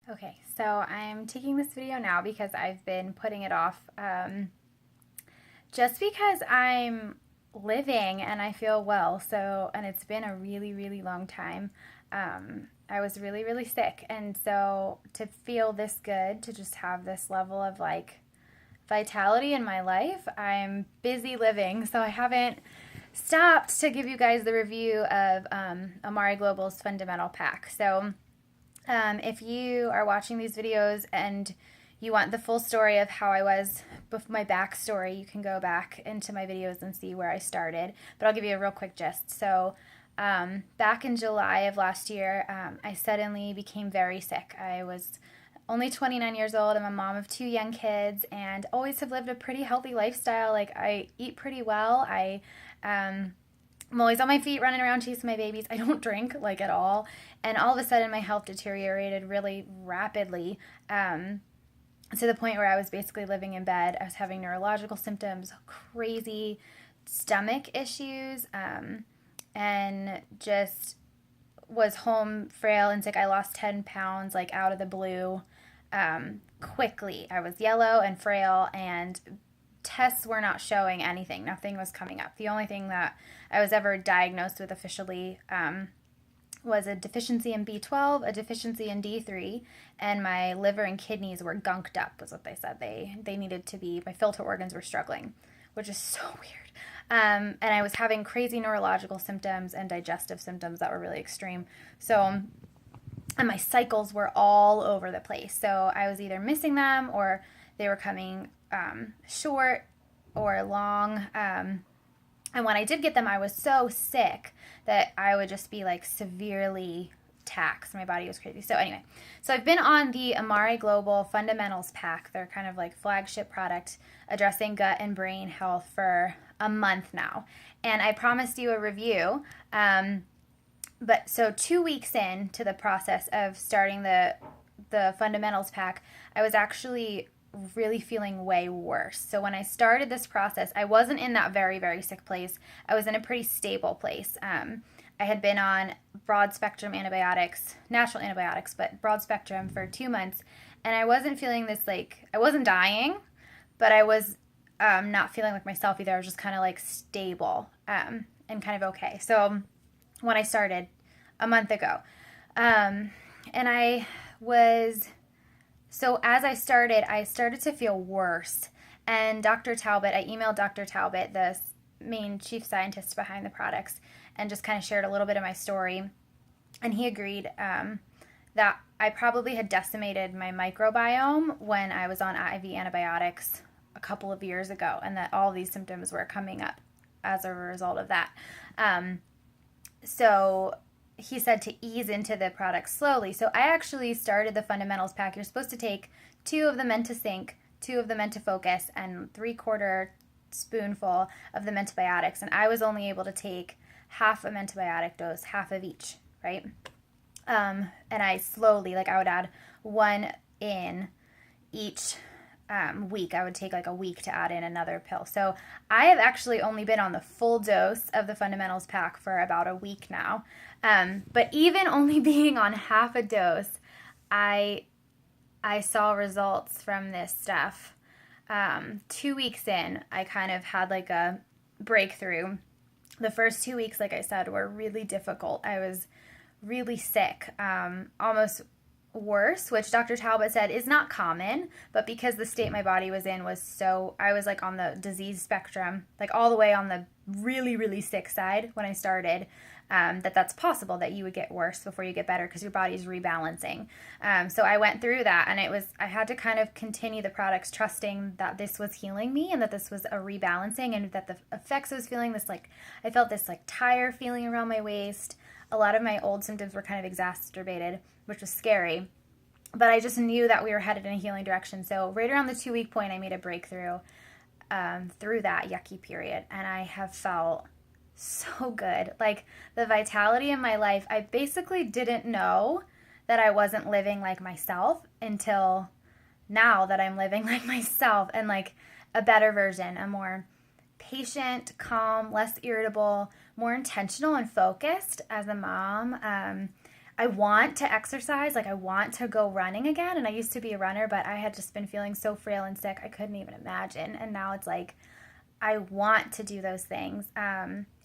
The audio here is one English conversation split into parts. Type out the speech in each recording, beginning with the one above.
Okay, so I'm taking this video now because I've been putting it off just because I'm living and I feel well. And it's been a really, really long time. I was really, really sick. And so to feel this good, to just have this level of like vitality in my life, I'm busy living. So I haven't stopped to give you guys the review of Amare Global's Fundamental Pack. If you are watching these videos and you want the full story of how I was, my backstory, you can go back into my videos and see where I started. But I'll give you a real quick gist. Back in July of last year, I suddenly became very sick. I was only 29 years old. I'm a mom of two young kids and always have lived a pretty healthy lifestyle. Like, I eat pretty well. I'm always on my feet running around chasing my babies. I don't drink like at all. And all of a sudden, my health deteriorated really rapidly to the point where I was basically living in bed. I was having neurological symptoms, crazy stomach issues, and just was home frail and sick. I lost 10 pounds like out of the blue quickly. I was yellow and frail, and tests were not showing anything. Nothing was coming up. The only thing that I was ever diagnosed with officially was a deficiency in B12, a deficiency in D3, and my liver and kidneys were gunked up, was what they said. They needed to be, my filter organs were struggling, which is so weird. And I was having crazy neurological symptoms and digestive symptoms that were really extreme. And my cycles were all over the place. So I was either missing them or they were coming short or long. And when I did get them, I was so sick that I would just be like severely taxed. My body was crazy. So I've been on the Amare Global Fundamentals Pack. They're kind of like flagship product addressing gut and brain health for a month now. And I promised you a review. But so 2 weeks into the process of starting the Fundamentals Pack, I was actually really feeling way worse. So when I started this process, I wasn't in that very, very sick place. I was in a pretty stable place. I had been on broad spectrum antibiotics, natural antibiotics, but broad spectrum for 2 months. And I wasn't feeling this like, I wasn't dying, but I was not feeling like myself either. I was just kind of like stable and kind of okay. So when I started a month ago, and I was so as I started to feel worse. And Dr. Talbot, I emailed Dr. Talbot, the main chief scientist behind the products, and just kind of shared a little bit of my story. And he agreed that I probably had decimated my microbiome when I was on IV antibiotics a couple of years ago, and that all these symptoms were coming up as a result of that. So he said to ease into the product slowly. So I actually started the Fundamentals Pack. You're supposed to take 2 of the Meant to Think, 2 of the Meant to Focus, and 3/4 spoonful of the Mentibiotics. And I was only able to take half a Mentibiotic dose, half of each, right? And I slowly, like I would add 1 in each week. I would take like a week to add in another pill. So I have actually only been on the full dose of the Fundamentals Pack for about a week now. But even only being on half a dose, I saw results from this stuff. 2 weeks in, I kind of had like a breakthrough. The first 2 weeks, like I said, were really difficult. I was really sick, almost worse, which Dr. Talbot said is not common, but because the state my body was in was so, I was like on the disease spectrum, like all the way on the really, really sick side when I started, that's possible that you would get worse before you get better because your body's rebalancing. So I went through that, and I had to kind of continue the products trusting that this was healing me and that this was a rebalancing, and that the effects I was feeling, this like, I felt this like tire feeling around my waist. A lot of my old symptoms were kind of exacerbated, which was scary. But I just knew that we were headed in a healing direction. So right around the 2-week point, I made a breakthrough through that yucky period. And I have felt so good. Like the vitality in my life, I basically didn't know that I wasn't living like myself until now that I'm living like myself, and like a better version, a more patient, calm, less irritable, more intentional and focused as a mom. I want to exercise, like I want to go running again. And I used to be a runner, but I had just been feeling so frail and sick, I couldn't even imagine. And now it's like, I want to do those things.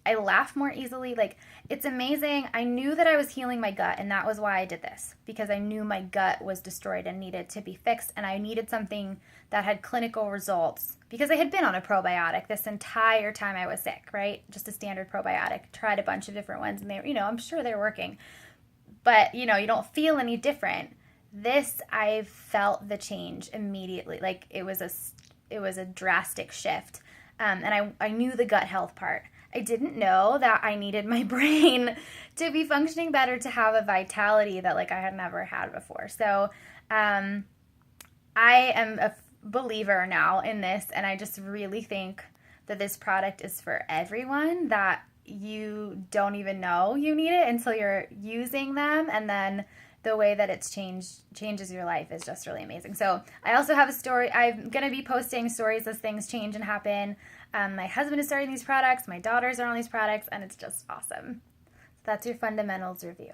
I laugh more easily. Like, it's amazing. I knew that I was healing my gut, and that was why I did this, because I knew my gut was destroyed and needed to be fixed, and I needed something that had clinical results, because I had been on a probiotic this entire time I was sick, right? Just a standard probiotic. Tried a bunch of different ones, and they, I'm sure they're working, but you don't feel any different. This, I felt the change immediately. Like, it was a drastic shift. And I knew the gut health part. I didn't know that I needed my brain to be functioning better, to have a vitality that like I had never had before. So I am a believer now in this, and I just really think that this product is for everyone, that you don't even know you need it until you're using them, and then the way that it's changes your life is just really amazing. So I also have a story. I'm going to be posting stories as things change and happen. My husband is starting these products. My daughters are on these products, and it's just awesome. So that's your fundamentals review.